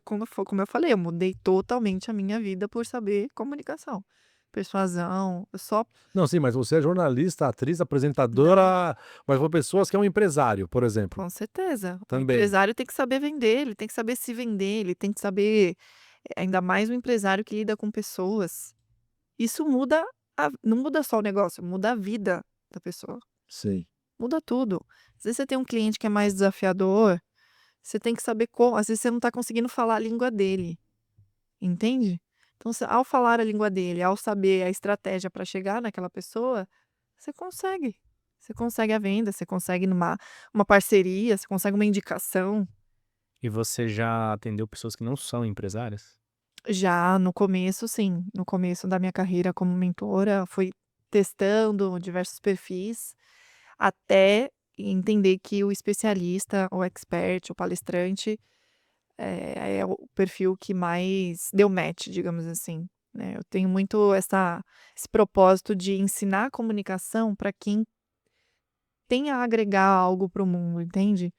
como eu falei, eu mudei totalmente a minha vida por saber comunicação. persuasão. Eu só Não, sim, mas você é jornalista, atriz, não, apresentadora, mas for pessoas que é um empresário, por exemplo, com certeza. O também. empresário tem que saber vender, ele tem que saber se vender, ele tem que saber, ainda mais o empresário que lida com pessoas. Isso muda não muda só o negócio, muda a vida da pessoa, Sim, muda tudo. Às vezes você tem um cliente que é mais desafiador, você tem que saber como, às vezes você não está conseguindo falar a língua dele, entende? Então, ao falar a língua dele, ao saber a estratégia para chegar naquela pessoa, você consegue. Você consegue a venda, você consegue uma parceria, você consegue uma indicação. E você já atendeu pessoas que não são empresárias? Já no começo, sim. No começo da minha carreira como mentora, fui testando diversos perfis, até entender que o especialista, o expert, o palestrante, é o perfil que mais deu match, digamos assim, né. Eu tenho muito esse propósito de ensinar a comunicação para quem tem a agregar algo para o mundo, entende?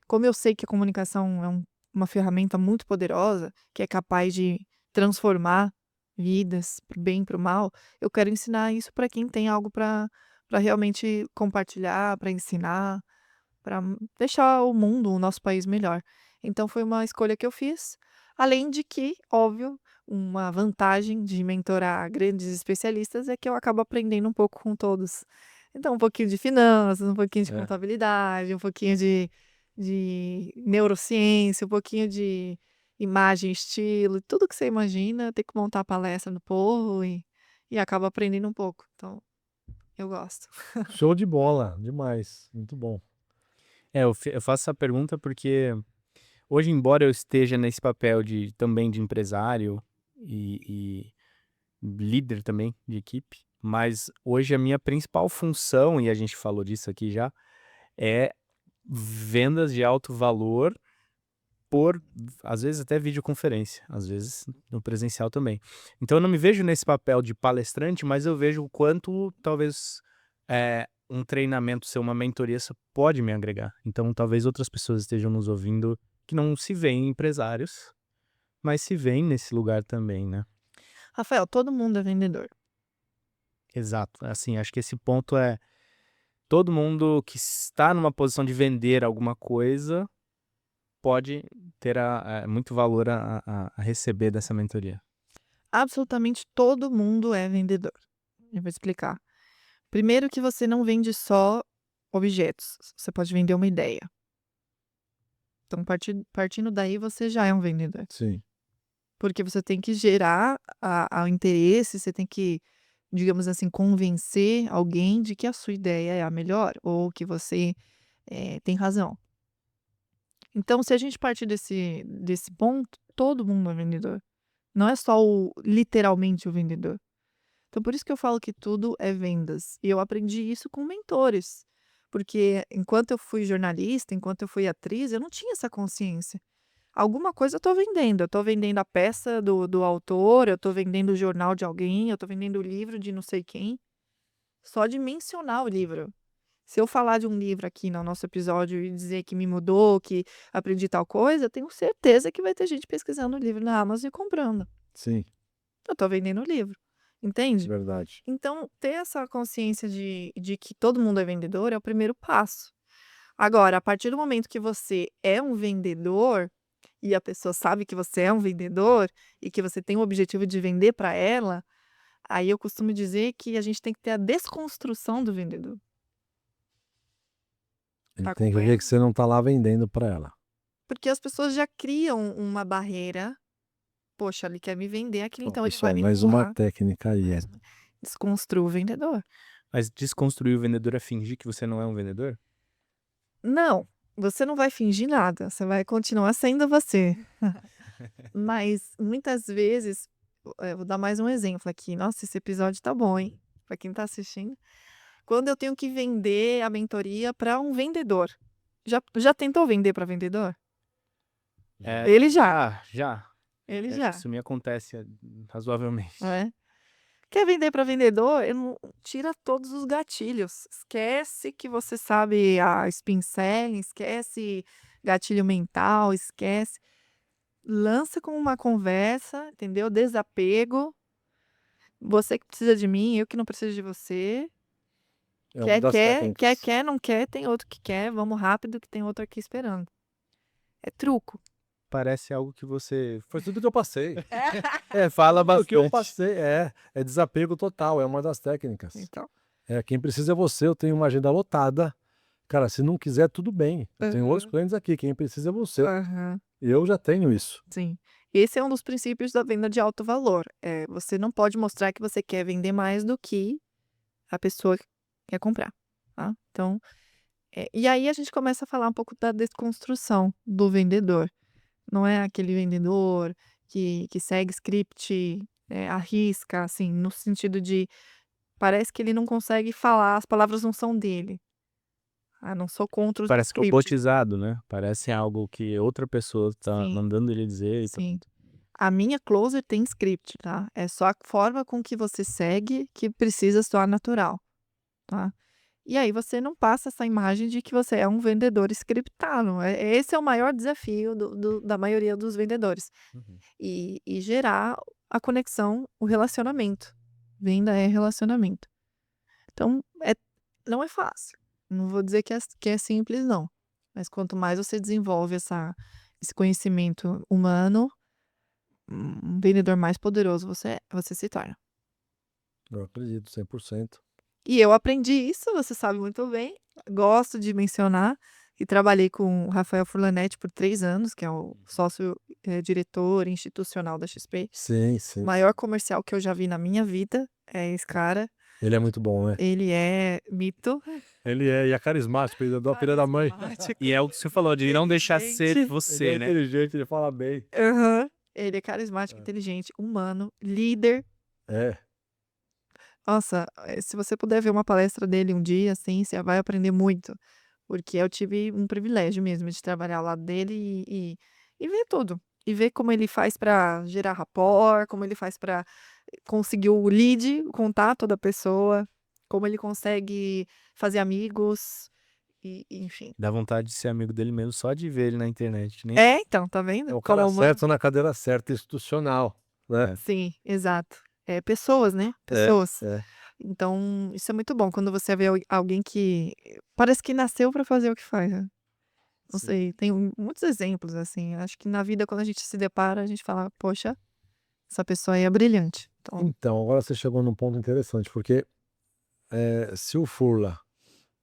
Como eu sei que a comunicação é uma ferramenta muito poderosa, que é capaz de transformar vidas, para o bem e para o mal, eu quero ensinar isso para quem tem algo para realmente compartilhar, para ensinar, para deixar o mundo, o nosso país melhor. Então foi uma escolha que eu fiz, além de que, óbvio, uma vantagem de mentorar grandes especialistas é que eu acabo aprendendo um pouco com todos. Então um pouquinho de finanças, um pouquinho de é. contabilidade, um pouquinho de neurociência, um pouquinho de imagem, estilo, tudo que você imagina, ter que montar a palestra no povo e acaba aprendendo um pouco. Então, eu gosto. Show de bola, demais, muito bom. Eu faço essa pergunta porque hoje, embora eu esteja nesse papel de também de empresário e líder também de equipe, mas hoje a minha principal função, e a gente falou disso aqui já, é vendas de alto valor por, às vezes, até videoconferência, às vezes no presencial também. Então eu não me vejo nesse papel de palestrante, mas eu vejo o quanto talvez um treinamento ser uma mentoria pode me agregar. Então talvez outras pessoas estejam nos ouvindo que não se veem empresários, mas se veem nesse lugar também, né? Rafael, todo mundo é vendedor. Exato. Assim, acho que esse ponto é todo mundo que está numa posição de vender alguma coisa pode ter muito valor a receber dessa mentoria. Absolutamente todo mundo é vendedor. Eu vou explicar. Primeiro que você não vende só objetos, você pode vender uma ideia. Então, partindo daí, você já é um vendedor. Sim, Porque você tem que gerar o interesse, você tem que, digamos assim, convencer alguém de que a sua ideia é a melhor ou que você tem razão. Então, se a gente partir desse ponto, todo mundo é vendedor. Não é só literalmente o vendedor. Então, por isso que eu falo que tudo é vendas. E eu aprendi isso com mentores. Porque enquanto eu fui jornalista, enquanto eu fui atriz, eu não tinha essa consciência. Alguma coisa eu tô vendendo. Eu tô vendendo a peça do autor, eu tô vendendo o jornal de alguém, eu tô vendendo o livro de não sei quem. Só de mencionar o livro. Se eu falar de um livro aqui no nosso episódio e dizer que me mudou, que aprendi tal coisa, eu tenho certeza que vai ter gente pesquisando o livro na Amazon e comprando. sim, Eu tô vendendo o livro. Entende? verdade. Então, ter essa consciência de que todo mundo é vendedor é o primeiro passo. Agora, a partir do momento que você é um vendedor e a pessoa sabe que você é um vendedor e que você tem o objetivo de vender para ela, aí eu costumo dizer que a gente tem que ter a desconstrução do vendedor. Ele Tá tem que ver que acompanhando? você não tá lá vendendo para ela. Porque as pessoas já criam uma barreira. Poxa, ele quer me vender aquilo, Ó, então ele vai pessoal, me mais uma empurrar. técnica aí, Mais uma. Desconstrua o vendedor. Mas desconstruir o vendedor é fingir que você não é um vendedor? Não, você não vai fingir nada, você vai continuar sendo você. Mas muitas vezes, vou dar mais um exemplo aqui. Nossa, esse episódio tá bom, hein? Para quem tá assistindo. Quando eu tenho que vender a mentoria para um vendedor. Já tentou vender para vendedor? É, Ele já, já. ele já, Isso me acontece razoavelmente. né? Quer vender para vendedor? Eu não, tira todos os gatilhos. Esquece que você sabe a spin selling, esquece gatilho mental, esquece. Lança com uma conversa, entendeu? Desapego. Você que precisa de mim, eu que não preciso de você. É uma das técnicas. Quer, não quer, tem outro que quer, vamos rápido que tem outro aqui esperando. É truco. Parece algo que você Foi tudo que eu passei. fala O que eu bastante. passei é desapego total, é uma das técnicas. Então, Quem precisa é você, eu tenho uma agenda lotada. Cara, se não quiser, tudo bem. Eu tenho outros aham, clientes aqui, quem precisa é você. aham, Eu já tenho isso. sim. Esse é um dos princípios da venda de alto valor. Você não pode mostrar que você quer vender mais do que a pessoa quer comprar, tá? Então, e aí a gente começa a falar um pouco da desconstrução do vendedor. Não é aquele vendedor que segue script, à risca, assim, no sentido de parece que ele não consegue falar, as palavras não são dele. Ah, não sou contra os Parece scripts. robotizado, né? Parece algo que outra pessoa tá Sim, mandando ele dizer e sim. pronto. A minha closer tem script, tá? É só a forma com que você segue que precisa soar natural, tá? E aí você não passa essa imagem de que você é um vendedor scriptado. Esse é o maior desafio da maioria dos vendedores. Uhum. E gerar a conexão, o relacionamento. Venda é relacionamento. Então, não é fácil. Não vou dizer que é simples, não. Mas quanto mais você desenvolve esse conhecimento humano, um vendedor mais poderoso você se torna. Eu acredito, 100%. E eu aprendi isso, você sabe muito bem. Gosto de mencionar e trabalhei com o Rafael Furlanetti por 3 anos, que é o sócio, diretor institucional da XP. Sim, O sim. maior comercial que eu já vi na minha vida é esse cara. Ele é muito bom, né? Ele é mito. Ele é, e é carismático, ele é filha da mãe. Carismático, E é o que você falou, de não deixar ser inteligente. Ele você, é né? inteligente, ele fala bem. Aham. Ele é carismático, É. inteligente, humano, líder. É, Nossa, se você puder ver uma palestra dele um dia, assim, você vai aprender muito. Porque eu tive um privilégio mesmo de trabalhar ao lado dele e ver tudo. E ver como ele faz para gerar rapport, como ele faz para conseguir o lead, o contato da pessoa, como ele consegue fazer amigos, enfim. Dá vontade de ser amigo dele mesmo só de ver ele na internet. Nem... Então, tá vendo? é o cara certo na cadeira certa, institucional, né? Sim, exato. Pessoas, né? É, Pessoas. é. Então, isso é muito bom quando você vê alguém que parece que nasceu para fazer o que faz, né? Não Sim. sei, tem muitos exemplos, assim. Acho que na vida, quando a gente se depara, a gente fala, poxa, essa pessoa aí é brilhante. Então, Então, agora você chegou num ponto interessante, porque se o Furla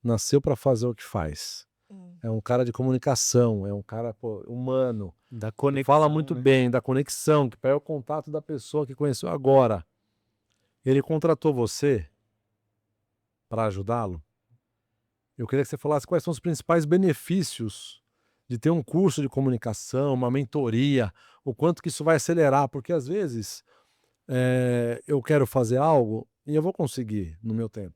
nasceu para fazer o que faz, é um cara de comunicação, é um cara humano, Da que conexão, fala muito né? bem da conexão, que pega o contato da pessoa que conheceu agora. Ele contratou você para ajudá-lo? Eu queria que você falasse quais são os principais benefícios de ter um curso de comunicação, uma mentoria, o quanto que isso vai acelerar, porque às vezes eu quero fazer algo e eu vou conseguir no meu tempo.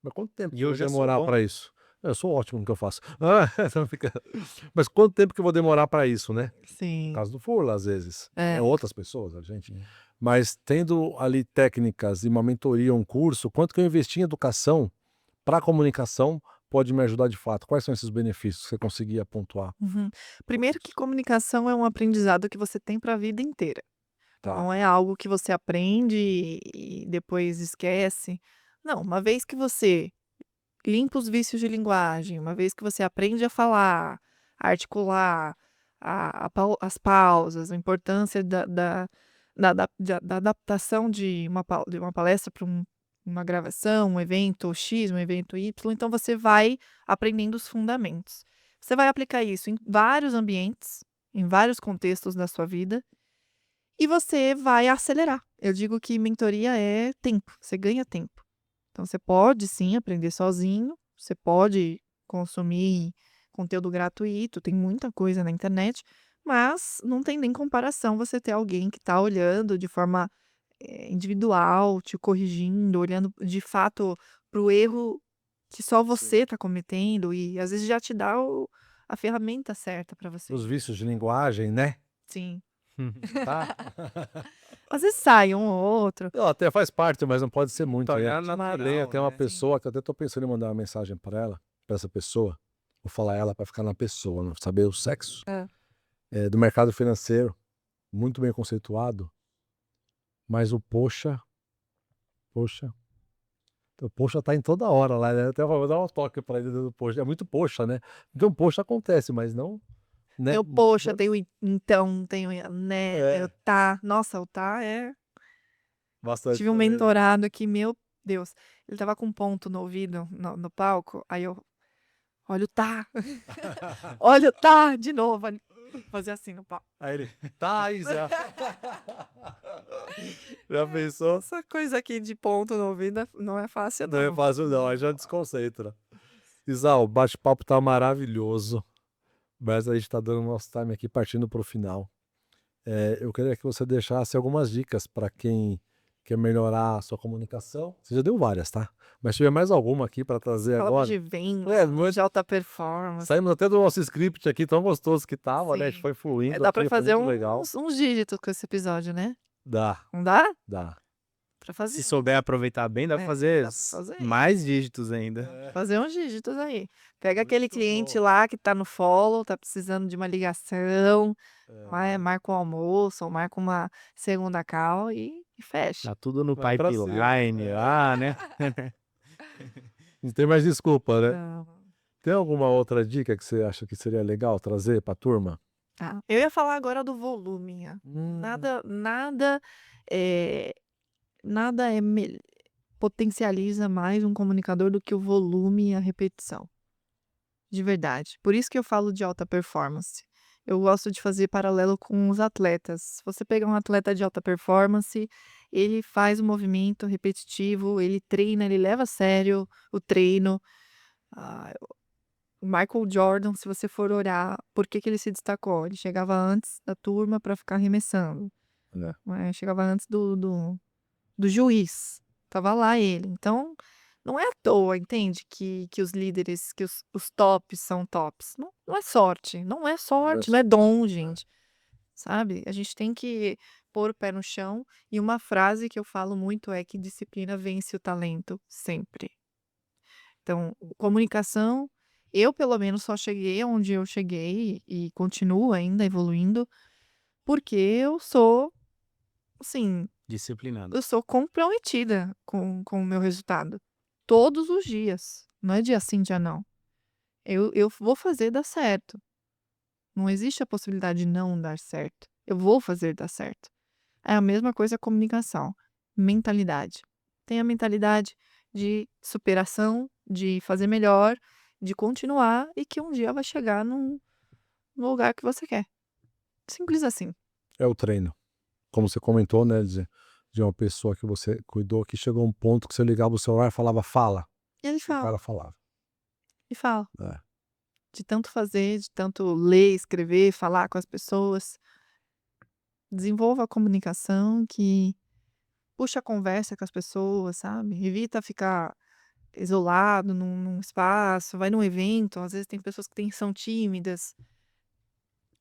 Mas quanto tempo E que eu eu vou já sou demorar bom. para isso? Eu sou ótimo no que eu faço. Não fica... Mas quanto tempo que eu vou demorar para isso, né? No sim. caso do Furla, às vezes. É. Outras pessoas, a gente. Mas tendo ali técnicas e uma mentoria, um curso, quanto que eu investi em educação para comunicação pode me ajudar de fato? Quais são esses benefícios que você conseguia pontuar? Uhum. Primeiro que comunicação é um aprendizado que você tem para a vida inteira. Tá. Não é algo que você aprende e depois esquece. Não, uma vez que você limpa os vícios de linguagem, uma vez que você aprende a falar, a articular, as pausas, a importância da adaptação de uma palestra para uma gravação, um evento X, um evento Y, então você vai aprendendo os fundamentos. Você vai aplicar isso em vários ambientes, em vários contextos da sua vida, e você vai acelerar. Eu digo que mentoria é tempo, você ganha tempo. Então você pode sim aprender sozinho, você pode consumir conteúdo gratuito, tem muita coisa na internet, mas não tem nem comparação você ter alguém que está olhando de forma individual, te corrigindo, olhando de fato para o erro que só você está cometendo e às vezes já te dá a ferramenta certa para você. Os vícios de linguagem, né? Sim. Tá? Às vezes sai um ou outro. Não, até faz parte, mas não pode ser muito. Tornar Tem natural, até uma né? pessoa que eu até tô pensando em mandar uma mensagem para ela, para essa pessoa. Vou falar ela para ficar na pessoa, não saber o sexo. Do mercado financeiro, muito bem conceituado. Mas o poxa Poxa. O poxa tá em toda hora lá, né? Até vou dar um toque pra ele do poxa. É muito poxa, né? Então, poxa acontece, mas não, né? Tem o poxa, tem o então, tem o né, tem o É, tá. Nossa, o tá é. bastante Tive um também, né? mentorado que, meu Deus, ele tava com um ponto no ouvido, no palco, aí eu, olha o tá, olha o tá, de novo. Aí fazia assim no palco. Aí ele, tá aí, Zé. Já pensou? Essa coisa aqui de ponto no ouvido não é fácil, Não é não. fácil não, aí já desconcentra. Isal, o bate-papo tá maravilhoso, mas a gente tá dando nosso time aqui partindo pro final. Eu queria que você deixasse algumas dicas para quem quer melhorar a sua comunicação. Você já deu várias, tá? Mas se tiver mais alguma aqui para trazer Falamos agora. de venda, Muito... de alta performance. Saímos até do nosso script aqui, tão gostoso que tava, né? A gente Sim. foi fluindo Dá pra aqui, foi fazer muito legal. uns dígitos com esse episódio, né? Dá, Não dá? dá. Pra fazer. Se souber aproveitar bem, dá pra É, fazer dá pra fazer. mais dígitos ainda. Fazer uns dígitos aí. Pega Muito aquele cliente bom. lá que tá no follow, tá precisando de uma ligação, É, marca um almoço ou marca uma segunda call e fecha. Tá tudo no Vai pra cima. pipeline lá, né? não tem mais desculpa, né? Então, Tem alguma outra dica que você acha que seria legal trazer pra turma? tá. Eu ia falar agora do volume. Nada é, nada potencializa mais um comunicador do que o volume e a repetição. De verdade. Por isso que eu falo de alta performance. Eu gosto de fazer paralelo com os atletas. Se você pegar um atleta de alta performance, ele faz um movimento repetitivo, ele treina, ele leva a sério o treino. O Michael Jordan, se você for olhar, por que que ele se destacou? Ele chegava antes da turma para ficar arremessando. Chegava antes do juiz. Tava lá ele. Então, não é à toa, entende? Que os líderes, que os tops são tops. Não é sorte. Não é sorte, não é dom, gente. Sabe? A gente tem que pôr o pé no chão. E uma frase que eu falo muito é que disciplina vence o talento sempre. Então, comunicação, eu pelo menos só cheguei onde eu cheguei e continuo ainda evoluindo, porque eu sou, assim, Disciplinado. eu sou comprometida com o meu resultado. Todos os dias. Não é dia sim, dia não. Eu vou fazer dar certo. Não existe a possibilidade de não dar certo. Eu vou fazer dar certo. É a mesma coisa a comunicação. Mentalidade. Tenha a mentalidade de superação, de fazer melhor, de continuar e que um dia vai chegar no lugar que você quer. Simples assim. É o treino. Como você comentou, né, de uma pessoa que você cuidou, que chegou a um ponto que você ligava o celular e falava, fala. E ele O fala, cara falava. e fala. É. De tanto fazer, de tanto ler, escrever, falar com as pessoas. Desenvolva a comunicação que puxa a conversa com as pessoas, sabe? Evita ficar isolado num espaço, vai num evento, às vezes tem pessoas que são tímidas.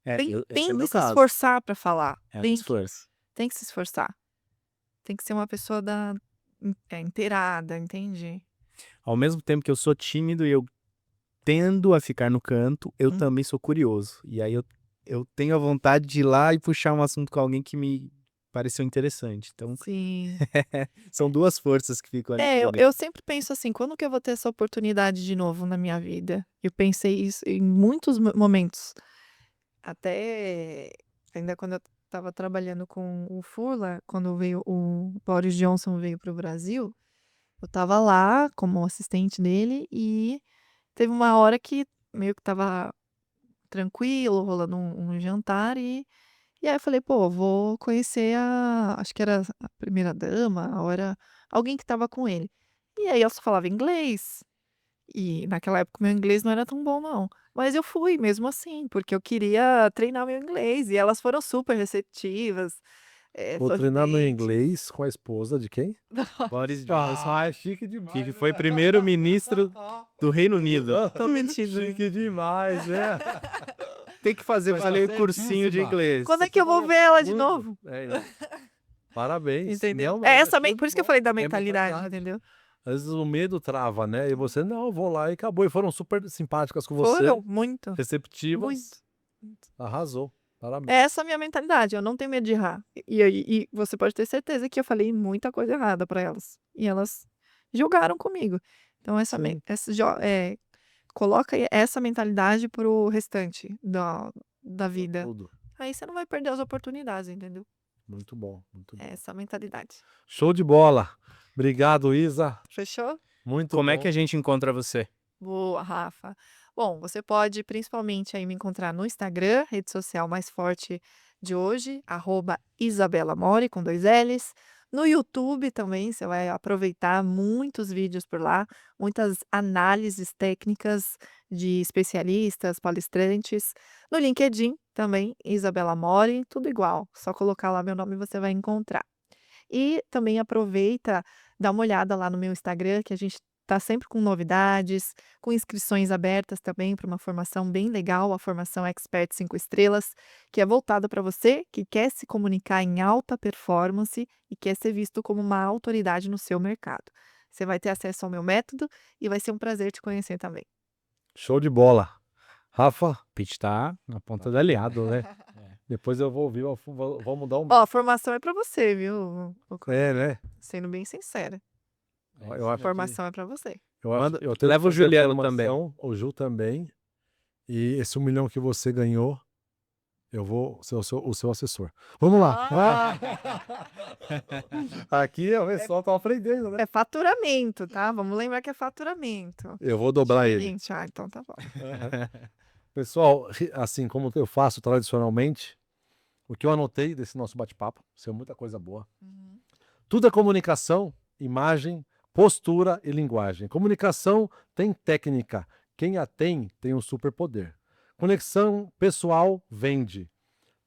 Esse é Tem o que meu se caso. esforçar para falar. É Tem esforço. que se esforçar. Tem que ser uma pessoa inteirada, entende? Ao mesmo tempo que eu sou tímido e eu tendo a ficar no canto, eu também sou curioso. E aí eu tenho a vontade de ir lá e puxar um assunto com alguém que me pareceu interessante. Então, Sim. são duas forças que ficam ali. Eu sempre penso assim, quando que eu vou ter essa oportunidade de novo na minha vida? Eu pensei isso em muitos momentos. Até ainda quando eu estava trabalhando com o Furla, quando veio o Boris Johnson veio para o Brasil, eu estava lá como assistente dele e teve uma hora que meio que estava tranquilo, rolando um jantar e aí eu falei, pô, vou conhecer acho que era a primeira dama, ou era alguém que estava com ele. E aí eu só falava inglês. E naquela época meu inglês não era tão bom não. Mas eu fui mesmo assim, porque eu queria treinar meu inglês e elas foram super receptivas, Vou treinar meu sorridentes. inglês com a esposa de quem? Boris Johnson, É chique demais. que foi primeiro-ministro do Reino Unido. Tô mentindo. Chique demais, né? Tem que fazer Mas tá valer o cursinho de certíssima. inglês. Quando é que eu vou ver ela de Muito. novo? Parabéns. Entendeu? Não, mas Essa, muito por isso que eu bom. falei da É mentalidade, entendeu? Às vezes o medo trava, né? E você, não, eu vou lá e acabou. E foram super simpáticas com você. Foram muito, Receptivas. muito. Arrasou. Parabéns. Essa é a minha mentalidade, eu não tenho medo de errar. E você pode ter certeza que eu falei muita coisa errada para elas. E elas julgaram comigo. Então, Sim. coloca essa mentalidade pro restante da vida. Tudo. Aí você não vai perder as oportunidades, entendeu? Muito bom, muito bom. Essa mentalidade. Show de bola. Obrigado, Isa. Fechou? Muito Como é bom. que a gente encontra você? Boa, Rafa. Bom, você pode principalmente aí me encontrar no Instagram, rede social mais forte de hoje, @IsabellaMori, com 2 L's. No YouTube também, você vai aproveitar muitos vídeos por lá, muitas análises técnicas de especialistas, palestrantes. No LinkedIn também, Isabella Mori, tudo igual, só colocar lá meu nome e você vai encontrar. E também aproveita, dá uma olhada lá no meu Instagram, que a gente tá sempre com novidades, com inscrições abertas também para uma formação bem legal, a formação Expert 5 estrelas, que é voltada para você que quer se comunicar em alta performance e quer ser visto como uma autoridade no seu mercado. Você vai ter acesso ao meu método e vai ser um prazer te conhecer também. Show de bola. Rafa, Pitch tá na ponta da língua. obrigado, né? Depois eu vou ouvir, vamos dar um. Ó, a formação é para você, viu? É, né? Sendo bem sincera. Eu A acho que, formação é para você. eu acho Manda- que eu tenho leva que o fazer a Juliano também. formação, o Ju também. E esse 1 milhão que você ganhou, eu vou ser o seu assessor. Vamos lá. Aqui o pessoal tá aprendendo, né? É faturamento, tá? Vamos lembrar que é faturamento. Eu vou dobrar ele. Gente, então tá bom. Pessoal, assim como eu faço tradicionalmente, o que eu anotei desse nosso bate-papo, saiu muita coisa boa. Tudo é comunicação, imagem, postura e linguagem. Comunicação tem técnica. Quem a tem um superpoder. Conexão pessoal vende.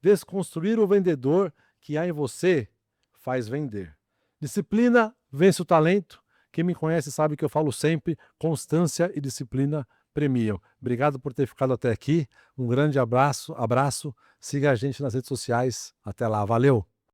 Desconstruir o vendedor que há em você faz vender. Disciplina vence o talento. Quem me conhece sabe que eu falo sempre: constância e disciplina premiam. Obrigado por ter ficado até aqui. Um grande abraço. Siga a gente nas redes sociais. Até lá. Valeu!